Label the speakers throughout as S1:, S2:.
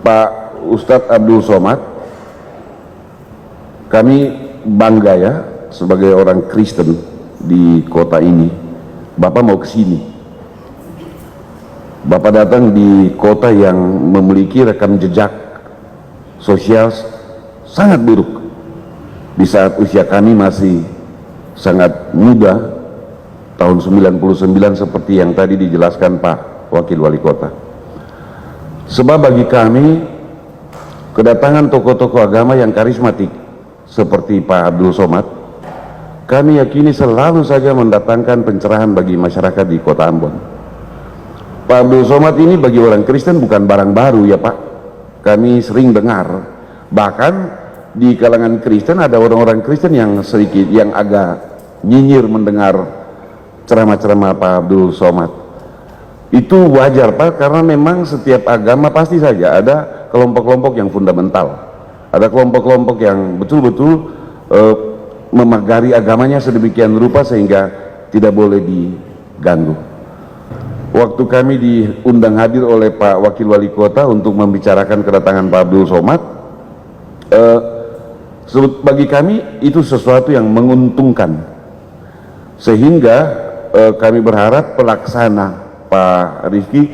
S1: Pak Ustadz Abdul Somad, kami bangga ya sebagai orang Kristen di kota ini. Bapak mau ke sini. Bapak datang di kota yang memiliki rekam jejak sosial sangat buruk di saat usia kami masih sangat muda, tahun 99 seperti yang tadi dijelaskan Pak Wakil Wali Kota. Sebab bagi kami kedatangan tokoh-tokoh agama yang karismatik seperti Pak Abdul Somad, kami yakini selalu saja mendatangkan pencerahan bagi masyarakat di kota Ambon. Pak Abdul Somad ini bagi orang Kristen bukan barang baru ya Pak. Kami sering dengar, bahkan di kalangan Kristen ada orang-orang Kristen yang sedikit, yang agak nyinyir mendengar ceramah-ceramah Pak Abdul Somad. Itu wajar Pak, karena memang setiap agama pasti saja ada kelompok-kelompok yang fundamental, ada kelompok-kelompok yang betul-betul memagari agamanya sedemikian rupa sehingga tidak boleh diganggu. Waktu kami diundang hadir oleh Pak Wakil Wali Kota untuk membicarakan kedatangan Pak Abdul Somad, bagi kami itu sesuatu yang menguntungkan, sehingga kami berharap pelaksana Pak Rifki,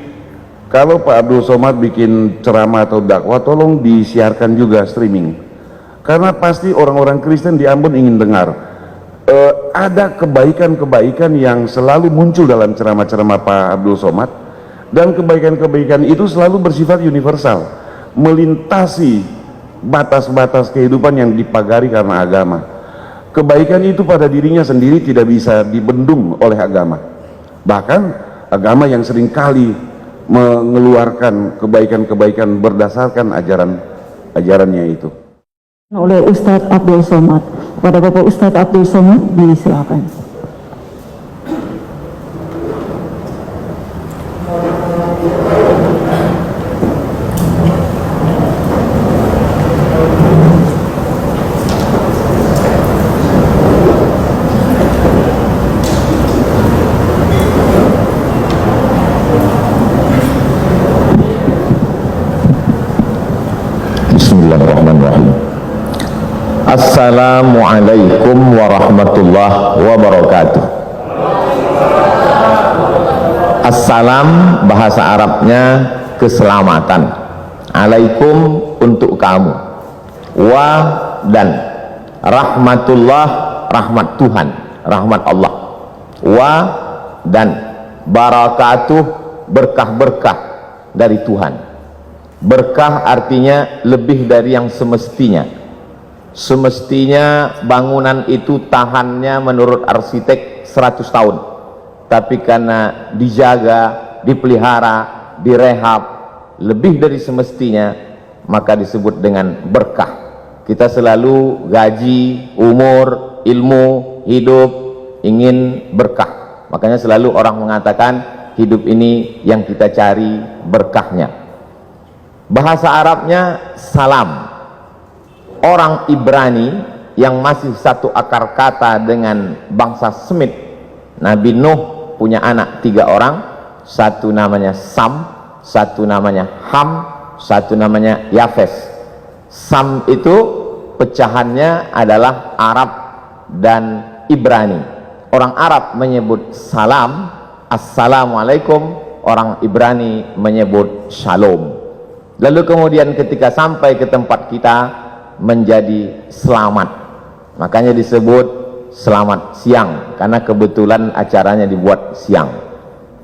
S1: kalau Pak Abdul Somad bikin ceramah atau dakwah, tolong disiarkan juga streaming, karena pasti orang-orang Kristen di Ambon ingin dengar. Ada kebaikan-kebaikan yang selalu muncul dalam ceramah-ceramah Pak Abdul Somad, dan kebaikan-kebaikan itu selalu bersifat universal, melintasi batas-batas kehidupan yang dipagari karena agama. Kebaikan itu pada dirinya sendiri tidak bisa dibendung oleh agama, bahkan agama yang seringkali mengeluarkan kebaikan-kebaikan berdasarkan ajarannya itu.
S2: Oleh Ustadz Abdul Somad. Kepada Bapak Ustadz Abdul Somad, disilakan.
S3: Bismillahirrahmanirrahim. Assalamualaikum warahmatullahi wabarakatuh. Assalam bahasa Arabnya keselamatan, alaikum untuk kamu, wa dan rahmatullah rahmat Tuhan, rahmat Allah, wa dan barakatuh berkah-berkah dari Tuhan. Berkah artinya lebih dari yang semestinya. Semestinya bangunan itu tahannya menurut arsitek 100 tahun, tapi karena dijaga, dipelihara, direhab lebih dari semestinya, maka disebut dengan berkah. Kita selalu gaji, umur, ilmu, hidup ingin berkah, makanya selalu orang mengatakan hidup ini yang kita cari berkahnya. Bahasa Arabnya salam. Orang Ibrani yang masih satu akar kata dengan bangsa Semit, Nabi Nuh punya anak 3 orang, satu namanya Sam, satu namanya Ham, satu namanya Yafes. Sam itu pecahannya adalah Arab dan Ibrani. Orang Arab menyebut salam, assalamualaikum, orang Ibrani menyebut shalom. Lalu kemudian ketika sampai ke tempat kita menjadi selamat, makanya disebut selamat siang, karena kebetulan acaranya dibuat siang.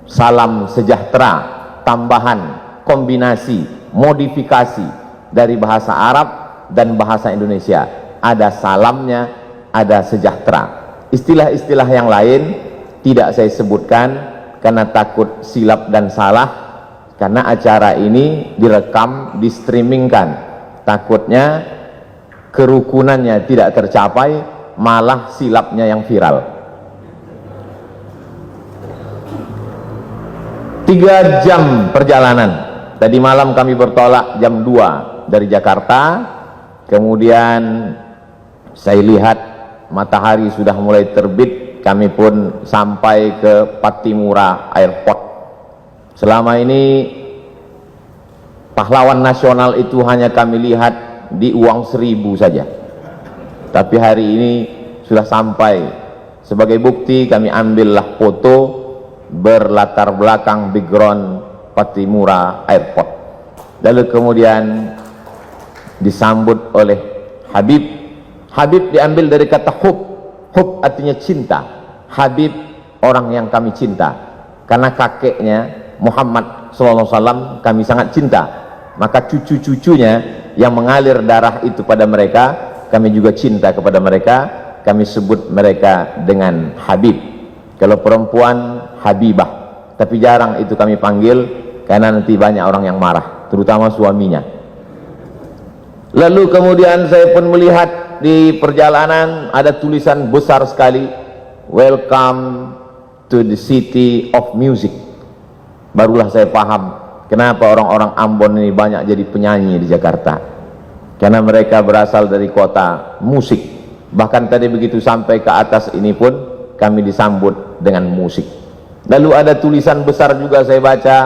S3: Salam sejahtera, tambahan, kombinasi, modifikasi dari bahasa Arab dan bahasa Indonesia. Ada salamnya, ada sejahtera. Istilah-istilah yang lain tidak saya sebutkan karena takut silap dan salah, karena acara ini direkam, di-streamingkan, takutnya kerukunannya tidak tercapai, malah silapnya yang viral. 3 jam perjalanan. Tadi malam kami bertolak jam 2 dari Jakarta, kemudian saya lihat matahari sudah mulai terbit, kami pun sampai ke Patimura Airport. Selama ini pahlawan nasional itu hanya kami lihat di uang 1.000 saja, tapi hari ini sudah sampai. Sebagai bukti kami ambillah foto berlatar belakang background Pattimura Airport, lalu kemudian disambut oleh Habib. Habib diambil dari kata hub. Hub artinya cinta. Habib orang yang kami cinta, karena kakeknya Muhammad SAW kami sangat cinta, maka cucu-cucunya yang mengalir darah itu pada mereka, kami juga cinta kepada mereka. Kami sebut mereka dengan Habib. Kalau perempuan Habibah, tapi jarang itu kami panggil karena nanti banyak orang yang marah, terutama suaminya. Lalu kemudian saya pun melihat di perjalanan ada tulisan besar sekali, "Welcome to the city of music." Barulah saya paham kenapa orang-orang Ambon ini banyak jadi penyanyi di Jakarta, karena mereka berasal dari kota musik. Bahkan tadi begitu sampai ke atas ini pun kami disambut dengan musik. Lalu ada tulisan besar juga saya baca,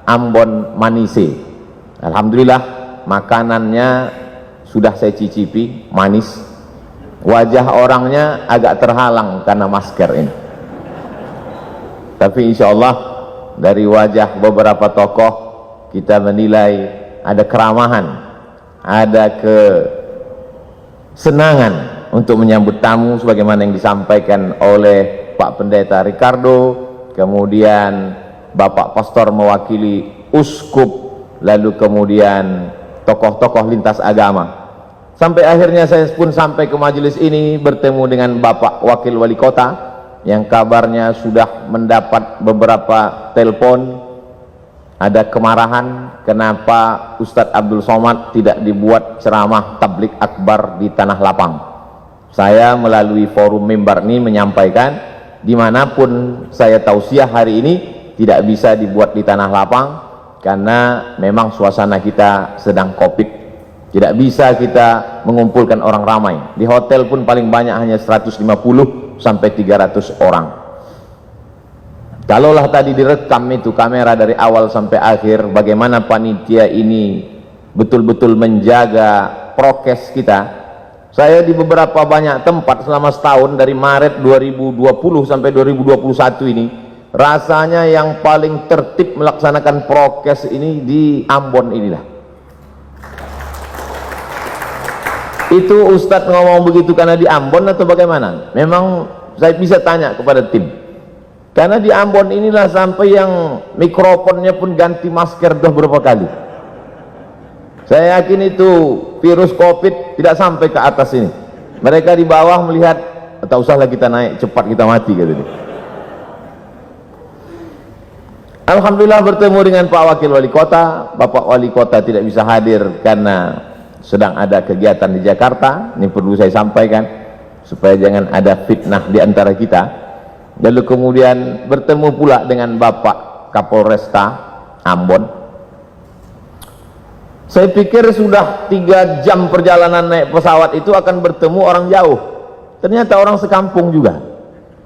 S3: Ambon Manise. Alhamdulillah makanannya sudah saya cicipi, manis. Wajah orangnya agak terhalang karena masker ini, tapi insya Allah dari wajah beberapa tokoh kita menilai ada keramahan, ada kesenangan untuk menyambut tamu sebagaimana yang disampaikan oleh Pak Pendeta Ricardo, kemudian Bapak Pastor mewakili uskup, lalu kemudian tokoh-tokoh lintas agama. Sampai akhirnya saya pun sampai ke majelis ini bertemu dengan Bapak Wakil Wali Kota yang kabarnya sudah mendapat beberapa telepon, ada kemarahan kenapa Ustadz Abdul Somad tidak dibuat ceramah tablik akbar di Tanah Lapang. Saya melalui forum mimbar ini menyampaikan, dimanapun saya tausiah hari ini tidak bisa dibuat di Tanah Lapang karena memang suasana kita sedang COVID, tidak bisa kita mengumpulkan orang ramai. Di hotel pun paling banyak hanya 150 sampai 300 orang. Kalaulah tadi direkam itu kamera dari awal sampai akhir, bagaimana panitia ini betul-betul menjaga prokes kita. Saya di beberapa banyak tempat selama setahun, dari Maret 2020 sampai 2021 ini, rasanya yang paling tertib melaksanakan prokes ini di Ambon inilah. Itu Ustadz ngomong begitu karena di Ambon atau bagaimana? Memang saya bisa tanya kepada tim, karena di Ambon inilah sampai yang mikrofonnya pun ganti masker udah berapa kali. Saya yakin itu virus COVID tidak sampai ke atas ini. Mereka di bawah melihat, tak usahlah kita naik, cepat kita mati katanya. Alhamdulillah bertemu dengan Pak Wakil Wali Kota. Bapak Wali Kota tidak bisa hadir karena sedang ada kegiatan di Jakarta. Ini perlu saya sampaikan supaya jangan ada fitnah di antara kita. Lalu kemudian bertemu pula dengan Bapak Kapolresta Ambon. Saya pikir sudah 3 jam perjalanan naik pesawat itu akan bertemu orang jauh. Ternyata orang sekampung juga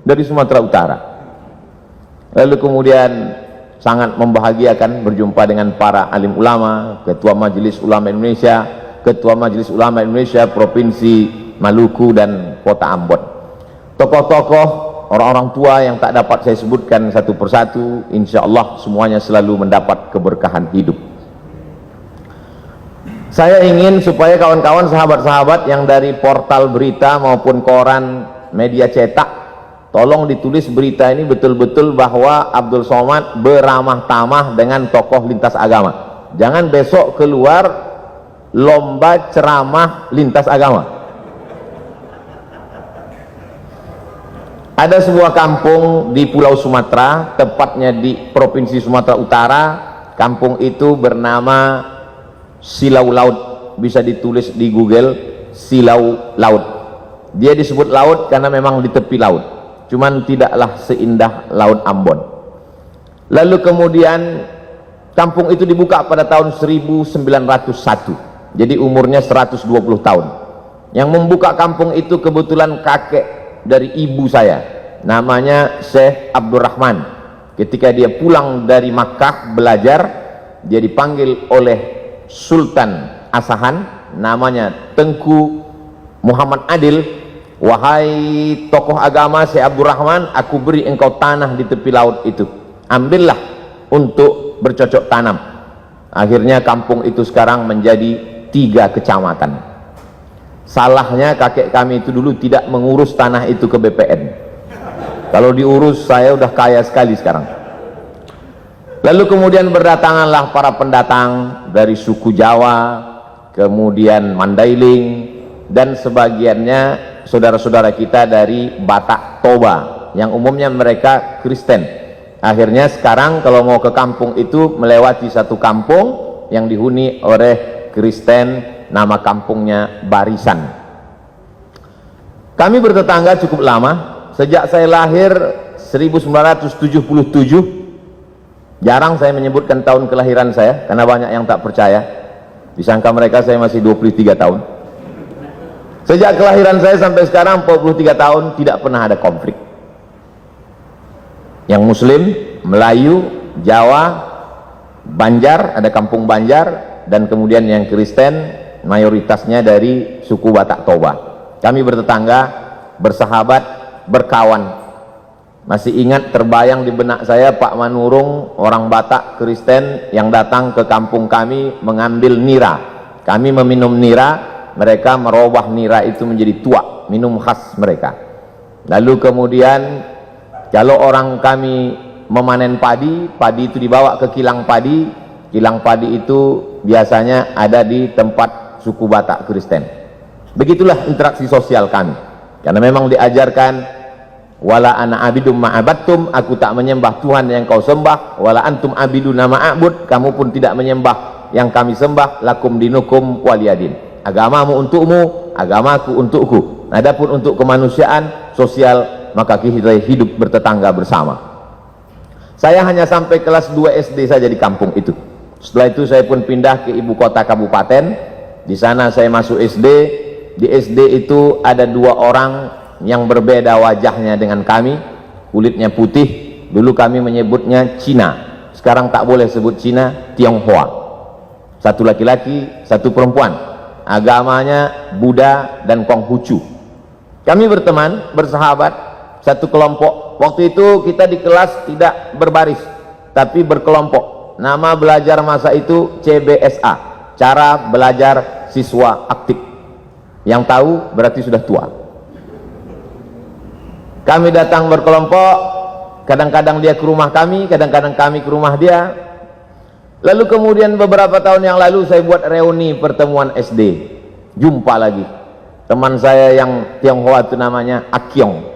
S3: dari Sumatera Utara. Lalu kemudian sangat membahagiakan berjumpa dengan para alim ulama, Ketua Majelis Ulama Indonesia, Ketua Majelis Ulama Indonesia Provinsi Maluku dan Kota Ambon. Tokoh-tokoh, orang-orang tua yang tak dapat saya sebutkan satu persatu, insya Allah semuanya selalu mendapat keberkahan hidup. Saya ingin supaya kawan-kawan, sahabat-sahabat yang dari portal berita maupun koran media cetak, tolong ditulis berita ini betul-betul bahwa Abdul Somad beramah tamah dengan tokoh lintas agama. Jangan besok keluar lomba ceramah lintas agama. Ada sebuah kampung di Pulau Sumatera, tepatnya di Provinsi Sumatera Utara. Kampung itu bernama Silau Laut, bisa ditulis di Google, Silau Laut. Dia disebut laut karena memang di tepi laut, cuman tidaklah seindah Laut Ambon. Lalu kemudian kampung itu dibuka pada tahun 1901, jadi umurnya 120 tahun. Yang membuka kampung itu kebetulan kakek dari ibu saya, namanya Syekh Abdurrahman. Ketika dia pulang dari Makkah belajar, dia dipanggil oleh Sultan Asahan, namanya Tengku Muhammad Adil, wahai tokoh agama Syekh Abdurrahman, aku beri engkau tanah di tepi laut itu, ambillah untuk bercocok tanam. Akhirnya kampung itu sekarang menjadi 3 kecamatan. Salahnya kakek kami itu dulu tidak mengurus tanah itu ke BPN. Kalau diurus saya udah kaya sekali sekarang. Lalu kemudian berdatanganlah para pendatang dari suku Jawa, kemudian Mandailing, dan sebagiannya saudara-saudara kita dari Batak Toba, yang umumnya mereka Kristen. Akhirnya sekarang kalau mau ke kampung itu melewati satu kampung yang dihuni oleh Kristen, nama kampungnya Barisan. Kami bertetangga cukup lama, sejak saya lahir 1977. Jarang saya menyebutkan tahun kelahiran saya karena banyak yang tak percaya, disangka mereka saya masih 23 tahun. Sejak kelahiran saya sampai sekarang 43 tahun tidak pernah ada konflik. Yang Muslim, Melayu, Jawa, Banjar, ada kampung Banjar, dan kemudian yang Kristen mayoritasnya dari suku Batak Toba. Kami bertetangga, bersahabat, berkawan. Masih ingat, terbayang di benak saya Pak Manurung, orang Batak Kristen yang datang ke kampung kami mengambil nira. Kami meminum nira, mereka merubah nira itu menjadi tuak, minum khas mereka. Lalu kemudian kalau orang kami memanen padi, padi itu dibawa ke kilang padi. Kilang padi itu biasanya ada di tempat suku Batak Kristen. Begitulah interaksi sosial kami. Karena memang diajarkan, wala ana abidum ma'abattum, aku tak menyembah Tuhan yang kau sembah, wala antum abiduna ma'abud, kamu pun tidak menyembah yang kami sembah, lakum dinukum waliyadin. Agamamu untukmu, agamaku untukku. Adapun untuk kemanusiaan, sosial, maka kita hidup bertetangga bersama. Saya hanya sampai kelas 2 SD saja di kampung itu. Setelah itu saya pun pindah ke ibu kota kabupaten. Di sana saya masuk SD. Di SD itu ada 2 orang yang berbeda wajahnya dengan kami, kulitnya putih. Dulu kami menyebutnya Cina, sekarang tak boleh sebut Cina, Tionghoa. Satu laki-laki, satu perempuan, agamanya Buddha dan Konghucu. Kami berteman, bersahabat, satu kelompok. Waktu itu kita di kelas tidak berbaris tapi berkelompok. Nama belajar masa itu CBSA, cara belajar siswa aktif. Yang tahu berarti sudah tua. Kami datang berkelompok, kadang-kadang dia ke rumah kami, kadang-kadang kami ke rumah dia. Lalu kemudian beberapa tahun yang lalu saya buat reuni pertemuan SD. Jumpa lagi teman saya yang Tionghoa itu namanya Akyong.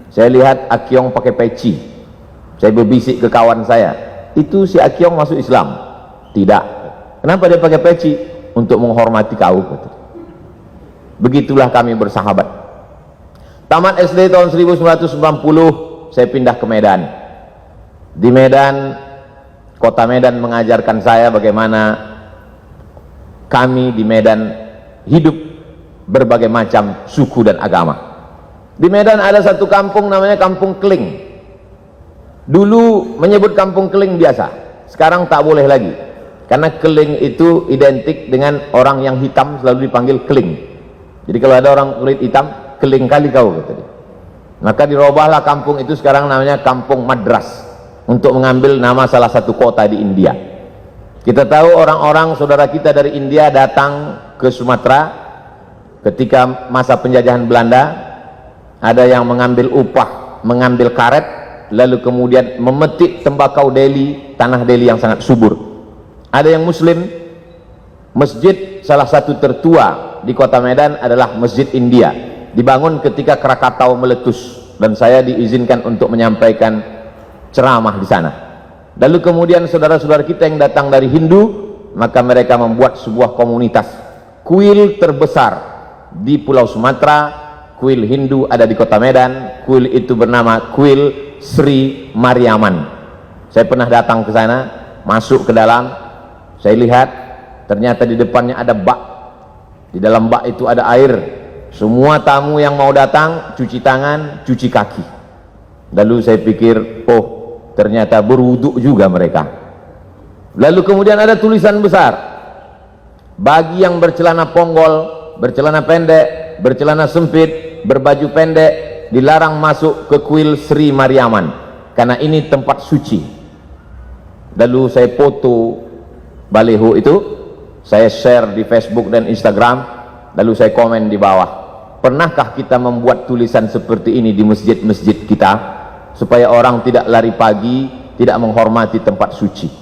S3: Saya lihat Akyong pakai peci. Saya berbisik ke kawan saya, itu si Akyong masuk Islam? Tidak. Kenapa dia pakai peci? Untuk menghormati kau. Begitulah kami bersahabat. Tamat SD tahun 1990, saya pindah ke Medan. Di Medan, kota Medan mengajarkan saya bagaimana kami di Medan hidup berbagai macam suku dan agama. Di Medan ada satu kampung namanya Kampung Keling. Dulu menyebut Kampung Keling biasa, sekarang tak boleh lagi. Karena Keling itu identik dengan orang yang hitam, selalu dipanggil Keling. Jadi kalau ada orang kulit hitam, keling kali kau, kata dia. Maka dirubahlah kampung itu sekarang namanya Kampung Madras, untuk mengambil nama salah satu kota di India. Kita tahu orang-orang saudara kita dari India datang ke Sumatera ketika masa penjajahan Belanda. Ada yang mengambil upah, mengambil karet, lalu kemudian memetik tembakau Delhi, tanah Delhi yang sangat subur. Ada yang Muslim. Masjid salah satu tertua di kota Medan adalah Masjid India, dibangun ketika Krakatau meletus, dan saya diizinkan untuk menyampaikan ceramah di sana. Lalu kemudian saudara-saudara kita yang datang dari Hindu, maka mereka membuat sebuah komunitas. Kuil terbesar di Pulau Sumatera, kuil Hindu ada di kota Medan. Kuil itu bernama Kuil Sri Mariaman. Saya pernah datang ke sana, masuk ke dalam, saya lihat ternyata di depannya ada bak. Di dalam bak itu ada air. Semua tamu yang mau datang cuci tangan, cuci kaki. Lalu saya pikir, oh ternyata berwuduk juga mereka. Lalu kemudian ada tulisan besar, Bagi yang bercelana ponggol, bercelana pendek, bercelana sempit, berbaju pendek, dilarang masuk ke kuil Sri Mariaman, karena ini tempat suci. Lalu saya foto baliho itu, saya share di Facebook dan Instagram, lalu saya komen di bawah, pernahkah kita membuat tulisan seperti ini di masjid-masjid kita, supaya orang tidak lari pagi, tidak menghormati tempat suci.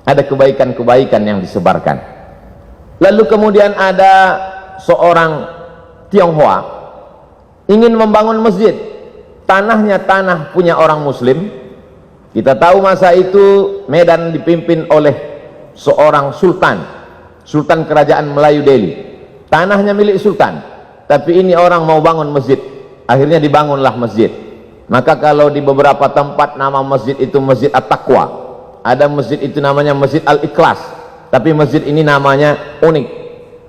S3: Ada kebaikan-kebaikan yang disebarkan. Lalu kemudian ada seorang Tionghoa ingin membangun masjid, tanahnya tanah punya orang muslim. Kita tahu masa itu Medan dipimpin oleh seorang sultan kerajaan Melayu Delhi, tanahnya milik sultan, tapi ini orang mau bangun masjid, akhirnya dibangunlah masjid. Maka kalau di beberapa tempat nama masjid itu Masjid At-Taqwa, ada masjid itu namanya Masjid Al-Ikhlas, tapi masjid ini namanya unik,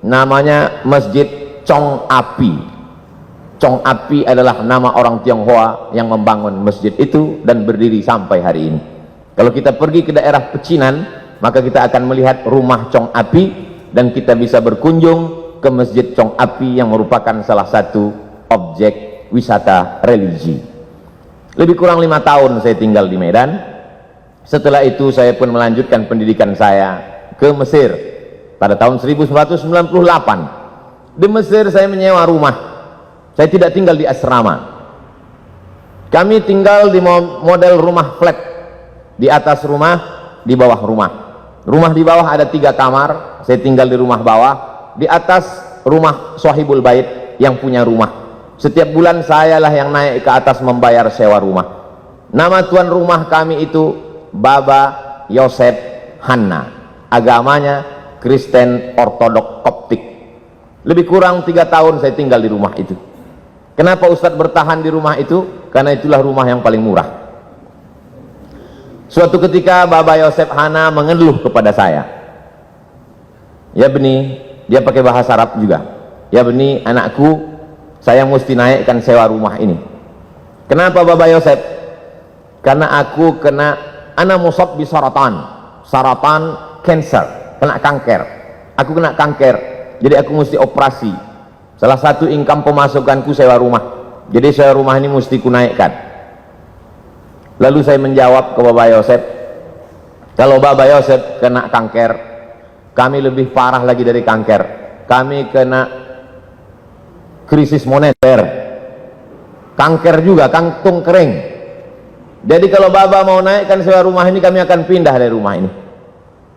S3: namanya Masjid Chong Api. Chong Api adalah nama orang Tionghoa yang membangun masjid itu dan berdiri sampai hari ini. Kalau kita pergi ke daerah Pecinan, maka kita akan melihat rumah Chong Api, dan kita bisa berkunjung ke Masjid Chong Api yang merupakan salah satu objek wisata religi. Lebih kurang 5 tahun saya tinggal di Medan. Setelah itu saya pun melanjutkan pendidikan saya ke Mesir pada tahun 1998. Di Mesir saya menyewa rumah, saya tidak tinggal di asrama. Kami tinggal di model rumah flat, di atas rumah, di bawah rumah. Rumah di bawah ada 3 kamar, saya tinggal di rumah bawah. Di atas rumah Sohibul Bait yang punya rumah. Setiap bulan sayalah yang naik ke atas membayar sewa rumah. Nama tuan rumah kami itu Baba Yosef Hanna, agamanya Kristen Ortodok Koptik. Lebih kurang 3 tahun saya tinggal di rumah itu. Kenapa Ustadz bertahan di rumah itu? Karena itulah rumah yang paling murah. Suatu ketika Baba Yosef Hanna mengeluh kepada saya, ya Beni, dia pakai bahasa Arab juga, ya Beni anakku, saya mesti naikkan sewa rumah ini. Kenapa Baba Yosef? Karena aku kena musab bi saratan cancer, kena kanker. Aku kena kanker, jadi aku mesti operasi. Salah satu income pemasukanku sewa rumah, jadi sewa rumah ini mesti kunaikkan. Lalu saya menjawab ke Baba Yosef, kalau Baba Yosef kena kanker, kami lebih parah lagi dari kanker, kami kena krisis moneter, kanker juga, kantung kering. Jadi kalau Baba mau naikkan sewa rumah ini, kami akan pindah dari rumah ini.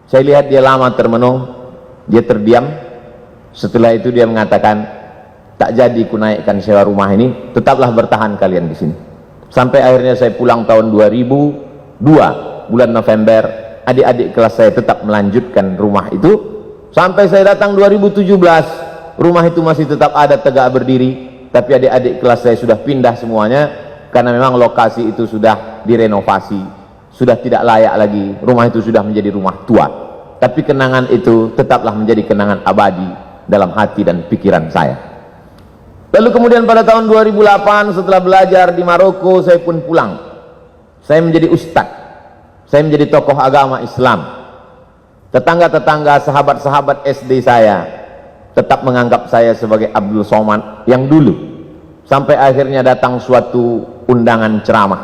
S3: Saya lihat dia lama termenung, dia terdiam. Setelah itu dia mengatakan, tak jadi ku naikkan sewa rumah ini, tetaplah bertahan kalian di sini. Sampai akhirnya saya pulang tahun 2002 bulan November, adik-adik kelas saya tetap melanjutkan rumah itu sampai saya datang 2017. Rumah itu masih tetap ada tegak berdiri, tapi adik-adik kelas saya sudah pindah semuanya karena memang lokasi itu sudah direnovasi, sudah tidak layak lagi. Rumah itu sudah menjadi rumah tua, tapi kenangan itu tetaplah menjadi kenangan abadi dalam hati dan pikiran saya. Lalu kemudian pada tahun 2008 setelah belajar di Maroko, saya pun pulang. Saya menjadi ustadz, saya menjadi tokoh agama Islam. Tetangga-tetangga, sahabat-sahabat SD saya tetap menganggap saya sebagai Abdul Somad yang dulu. Sampai akhirnya datang suatu undangan ceramah,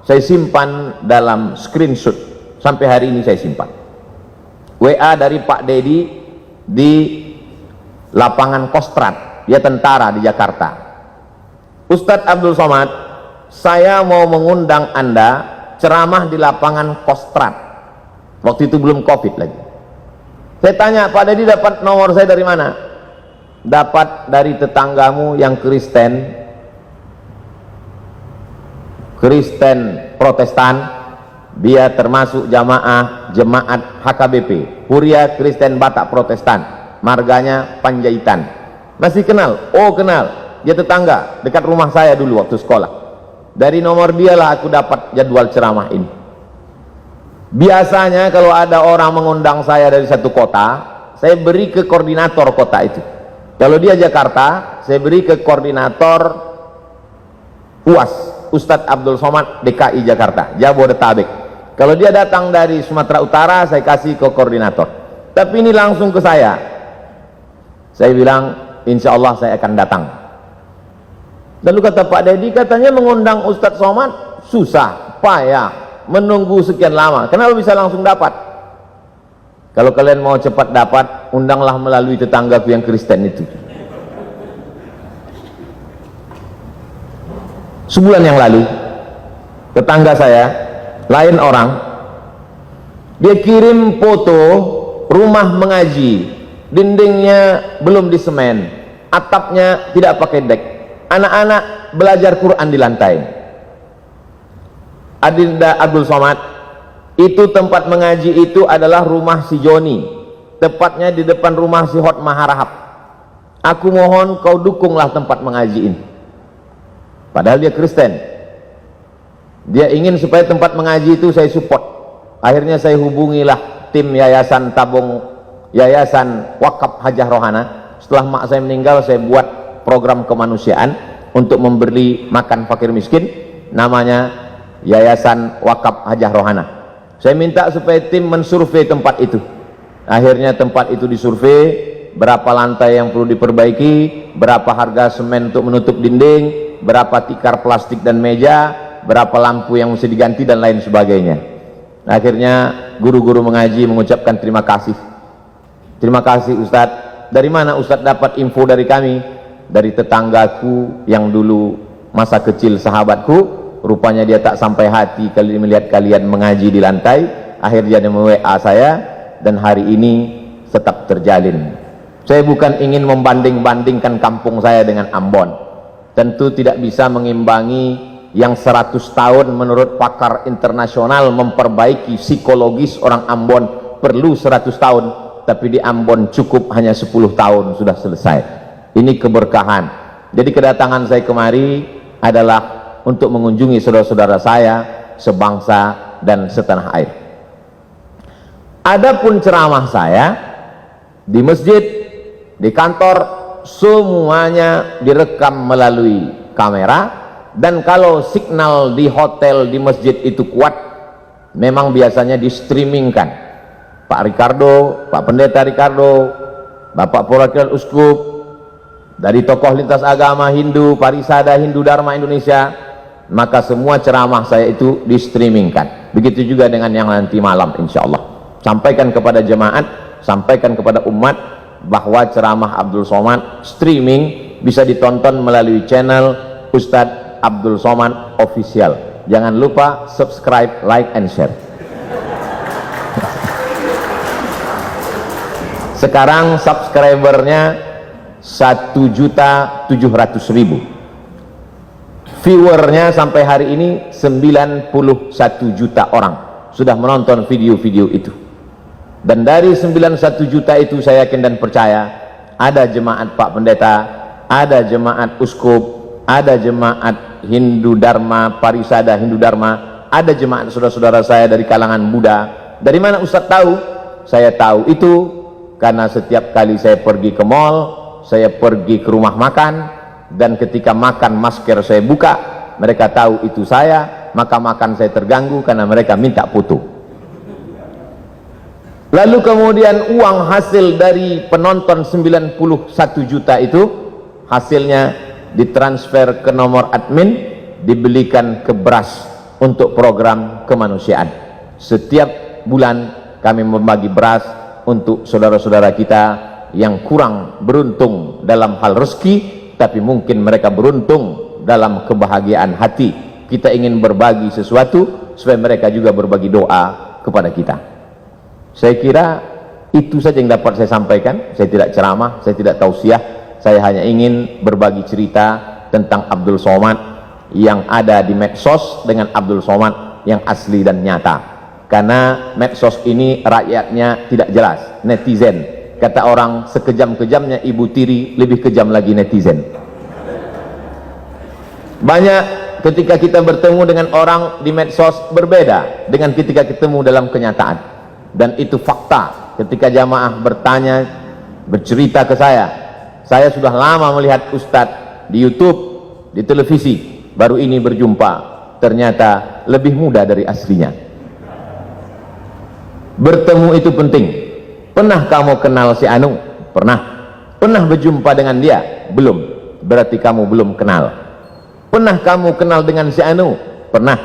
S3: saya simpan dalam screenshot, sampai hari ini saya simpan. WA dari Pak Dedi di lapangan Kostrad, dia tentara di Jakarta. Ustadz Abdul Somad, saya mau mengundang Anda ceramah di lapangan Kostrad. Waktu itu belum COVID lagi. Saya tanya, Pak Dedi dapat nomor saya dari mana? Dapat dari tetanggamu yang Kristen Protestan. Dia termasuk jemaat HKBP, Huria Kristen Batak Protestan, marganya Panjaitan. Masih kenal? Oh kenal, dia tetangga dekat rumah saya dulu waktu sekolah. Dari nomor dialah aku dapat jadwal ceramah ini. Biasanya kalau ada orang mengundang saya dari satu kota, saya beri ke koordinator kota itu. Kalau dia Jakarta, saya beri ke koordinator UAS, Ustadz Abdul Somad DKI Jakarta, Jabodetabek. Kalau dia datang dari Sumatera Utara, saya kasih ke koordinator. Tapi ini langsung ke saya. Saya bilang, insya Allah saya akan datang. Lalu kata Pak Dedi, katanya mengundang Ustadz Somad susah, payah, menunggu sekian lama. Kenapa bisa langsung dapat? Kalau kalian mau cepat dapat, undanglah melalui tetanggaku yang Kristen itu. Sebulan yang lalu, tetangga saya, lain orang, dia kirim foto rumah mengaji, dindingnya belum disemen, atapnya tidak pakai dek, anak-anak belajar Quran di lantai. Adinda Abdul Somad, itu tempat mengaji itu adalah rumah si Joni, tepatnya di depan rumah si Hot Maharahap. Aku mohon kau dukunglah tempat mengaji ini. Padahal dia Kristen, dia ingin supaya tempat mengaji itu saya support. Akhirnya saya hubungilah tim yayasan tabung, yayasan wakaf Hajah Rohana. Setelah mak saya meninggal, saya buat program kemanusiaan untuk memberi makan fakir miskin, namanya Yayasan Wakaf Hajah Rohana. Saya minta supaya tim mensurvei tempat itu. Akhirnya tempat itu disurvei, berapa lantai yang perlu diperbaiki, berapa harga semen untuk menutup dinding, berapa tikar plastik dan meja, berapa lampu yang mesti diganti dan lain sebagainya. Akhirnya guru-guru mengaji mengucapkan terima kasih. Terima kasih Ustadz. Dari mana Ustadz dapat info dari kami? Dari tetanggaku yang dulu masa kecil sahabatku. Rupanya dia tak sampai hati kali melihat kalian mengaji di lantai. Akhirnya dia WA saya, dan hari ini tetap terjalin. Saya bukan ingin membanding-bandingkan kampung saya dengan Ambon. Tentu tidak bisa mengimbangi yang 100 tahun menurut pakar internasional memperbaiki psikologis orang Ambon perlu 100 tahun, tapi di Ambon cukup hanya 10 tahun sudah selesai. Ini keberkahan. Jadi kedatangan saya kemari adalah untuk mengunjungi saudara-saudara saya sebangsa dan setanah air. Adapun ceramah saya di masjid, di kantor, semuanya direkam melalui kamera, dan kalau signal di hotel, di masjid itu kuat, memang biasanya di streamingkan. Pak Ricardo, Pak Pendeta Ricardo, Bapak Perwakilan Uskup, dari tokoh lintas agama Hindu, Parisada Hindu Dharma Indonesia, maka semua ceramah saya itu di streamingkan. Begitu juga dengan yang nanti malam insya Allah. Sampaikan kepada jemaat, sampaikan kepada umat bahwa ceramah Abdul Somad streaming bisa ditonton melalui channel Ustadz Abdul Somad Official. Jangan lupa subscribe, like, and share. Sekarang subscribernya 1.700.000, viewernya sampai hari ini 91 juta orang sudah menonton video-video itu. Dan dari 91 juta itu saya yakin dan percaya ada jemaat Pak Pendeta, ada jemaat Uskup, ada jemaat Hindu Dharma, Parisada Hindu Dharma, ada jemaat saudara-saudara saya dari kalangan Buddha. Dari mana Ustadz tahu? Saya tahu itu karena setiap kali saya pergi ke mall, saya pergi ke rumah makan, dan ketika makan masker saya buka, mereka tahu itu saya, maka makan saya terganggu karena mereka minta foto. Lalu kemudian uang hasil dari penonton 91 juta itu, hasilnya ditransfer ke nomor admin, dibelikan ke beras untuk program kemanusiaan. Setiap bulan kami membagi beras untuk saudara-saudara kita yang kurang beruntung dalam hal rezeki, tapi mungkin mereka beruntung dalam kebahagiaan hati. Kita ingin berbagi sesuatu supaya mereka juga berbagi doa kepada kita. Saya kira itu saja yang dapat saya sampaikan. Saya tidak ceramah, saya tidak tausiah, saya hanya ingin berbagi cerita tentang Abdul Somad yang ada di medsos dengan Abdul Somad yang asli dan nyata. Karena medsos ini rakyatnya tidak jelas, netizen. Kata orang, sekejam-kejamnya Ibu Tiri, lebih kejam lagi netizen. Banyak ketika kita bertemu dengan orang di medsos berbeda dengan ketika ketemu dalam kenyataan. Dan itu fakta. Ketika jamaah bertanya, bercerita ke saya sudah lama melihat Ustadz di YouTube, di televisi, baru ini berjumpa, ternyata lebih muda dari aslinya. Bertemu itu penting. Pernah kamu kenal si Anu? Pernah. Pernah berjumpa dengan dia? Belum. Berarti kamu belum kenal. Pernah kamu kenal dengan si Anu? Pernah.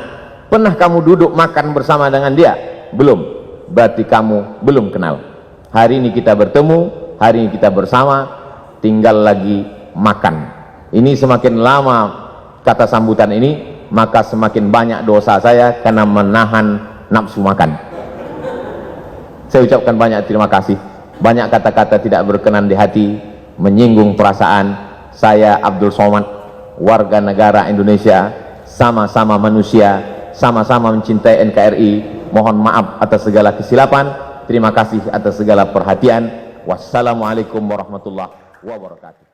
S3: Pernah kamu duduk makan bersama dengan dia? Belum. Berarti kamu belum kenal. Hari ini kita bertemu, hari ini kita bersama, tinggal lagi makan. Ini semakin lama kata sambutan ini, maka semakin banyak dosa saya karena menahan nafsu makan. Saya ucapkan banyak terima kasih. Banyak kata-kata tidak berkenan di hati, menyinggung perasaan. Saya Abdul Somad, warga negara Indonesia, sama-sama manusia, sama-sama mencintai NKRI. Mohon maaf atas segala kesilapan. Terima kasih atas segala perhatian. Wassalamualaikum warahmatullahi wabarakatuh.